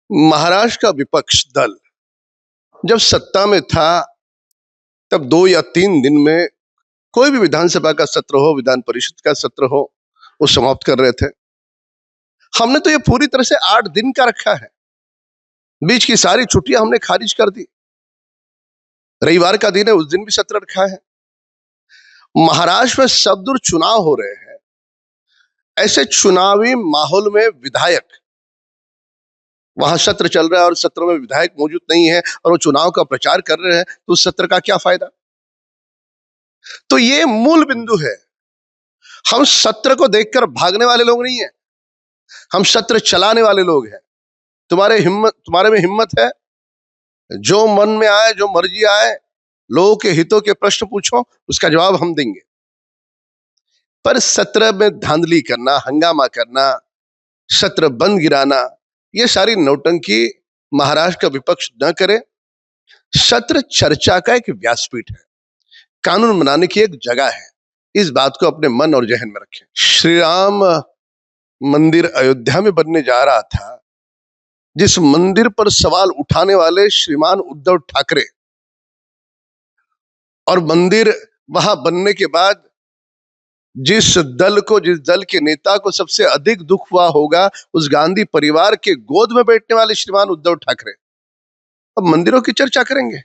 महाराष्ट्र का विपक्ष दल जब सत्ता में था तब 2 या 3 दिन में कोई भी विधानसभा का सत्र हो, विधान परिषद का सत्र हो, वो समाप्त कर रहे थे। हमने तो ये पूरी तरह से 8 दिन का रखा है। बीच की सारी छुट्टियां हमने खारिज कर दी। रविवार का दिन है, उस दिन भी सत्र रखा है। महाराष्ट्र में सब दूर चुनाव हो रहे हैं। ऐसे चुनावी माहौल में विधायक, वहां सत्र चल रहा है और सत्र में विधायक मौजूद नहीं है और वो चुनाव का प्रचार कर रहे हैं, तो उस सत्र का क्या फायदा? तो ये मूल बिंदु है। हम सत्र को देखकर भागने वाले लोग नहीं है, हम सत्र चलाने वाले लोग हैं। तुम्हारे में हिम्मत है, जो मन में आए, जो मर्जी आए, लोगों के हितों के प्रश्न पूछो, उसका जवाब हम देंगे। पर सत्र में धांधली करना, हंगामा करना, सत्र बंद गिराना, ये सारी नौटंकी महाराष्ट्र का विपक्ष न करे। सत्र चर्चा का एक व्यासपीठ है, कानून बनाने की एक जगह है। इस बात को अपने मन और जहन में रखें। श्री राम मंदिर अयोध्या में बनने जा रहा था, जिस मंदिर पर सवाल उठाने वाले श्रीमान उद्धव ठाकरे, और मंदिर वहां बनने के बाद जिस दल के नेता को सबसे अधिक दुख हुआ होगा, उस गांधी परिवार के गोद में बैठने वाले श्रीमान उद्धव ठाकरे, अब मंदिरों की चर्चा करेंगे।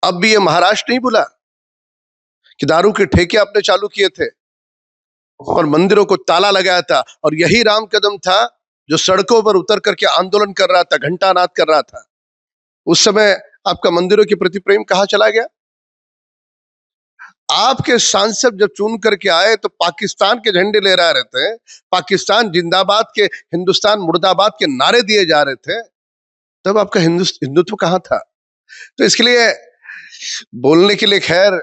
अब भी ये महाराष्ट्र नहीं भूला कि दारू के ठेके आपने चालू किए थे और मंदिरों को ताला लगाया था, और यही राम कदम था जो सड़कों पर उतर करके आंदोलन कर रहा था, घंटानाद कर रहा था। उस समय आपका मंदिरों के प्रति प्रेम कहां चला गया? आपके सांसद जब चुन करके आए तो पाकिस्तान के झंडे ले रहे थे, पाकिस्तान जिंदाबाद के, हिंदुस्तान मुर्दाबाद के नारे दिए जा रहे थे, तब आपका हिंदुत्व कहां था? तो इसके लिए बोलने के लिए खैर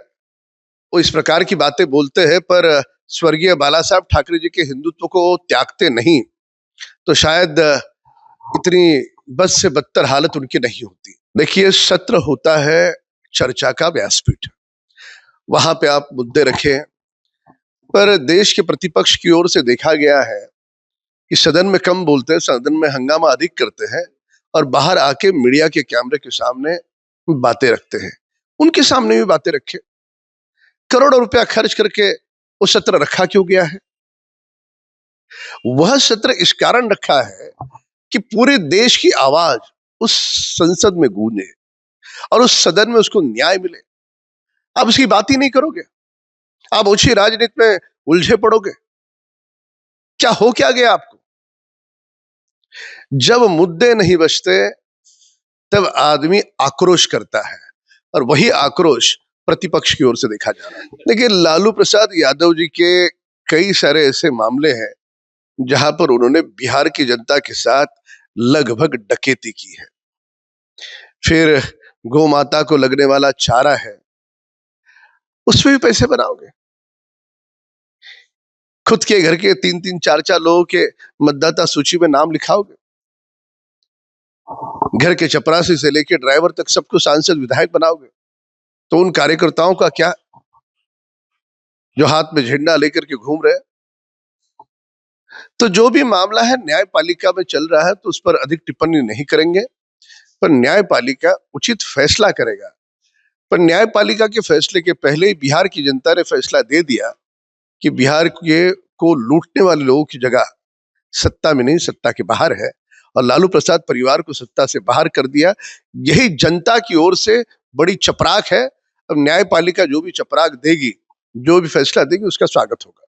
वो इस प्रकार की बातें बोलते हैं, पर स्वर्गीय बाला साहब ठाकरे जी के हिंदुत्व को त्यागते नहीं तो शायद इतनी बद से बदतर हालत उनकी नहीं होती। देखिए, सत्र होता है चर्चा का व्यासपीठ, वहां पे आप मुद्दे रखें। पर देश के प्रतिपक्ष की ओर से देखा गया है कि सदन में कम बोलते हैं, सदन में हंगामा अधिक करते हैं, और बाहर आके मीडिया के कैमरे के सामने बातें रखते हैं। उनके सामने भी बातें रखें। करोड़ों रुपया खर्च करके वो सत्र रखा क्यों गया है? वह सत्र इस कारण रखा है कि पूरे देश की आवाज उस संसद में गूंजे और उस सदन में उसको न्याय मिले। आप उसकी बात ही नहीं करोगे, आप ओछी राजनीति में उलझे पड़ोगे। क्या गया आपको? जब मुद्दे नहीं बचते तब आदमी आक्रोश करता है, और वही आक्रोश प्रतिपक्ष की ओर से देखा जा रहा है। देखिए, लालू प्रसाद यादव जी के कई सारे ऐसे मामले हैं जहां पर उन्होंने बिहार की जनता के साथ लगभग डकैती की है। फिर गौ माता को लगने वाला चारा है, उसमें भी पैसे बनाओगे। खुद के घर के 3-3, 4-4 लोगों के मतदाता सूची में नाम लिखाओगे। घर के चपरासी से लेकर ड्राइवर तक सबको सांसद विधायक बनाओगे। तो उन कार्यकर्ताओं का क्या, जो हाथ में झंडा लेकर के घूम रहे? तो जो भी मामला है न्यायपालिका में चल रहा है, तो उस पर अधिक टिप्पणी नहीं करेंगे, पर न्यायपालिका उचित फैसला करेगा। पर न्यायपालिका के फैसले के पहले ही बिहार की जनता ने फैसला दे दिया कि बिहार को लूटने वाले लोगों की जगह सत्ता में नहीं, सत्ता के बाहर है, और लालू प्रसाद परिवार को सत्ता से बाहर कर दिया। यही जनता की ओर से बड़ी चपराक है। अब न्यायपालिका जो भी चपराक देगी, जो भी फैसला देगी, उसका स्वागत होगा।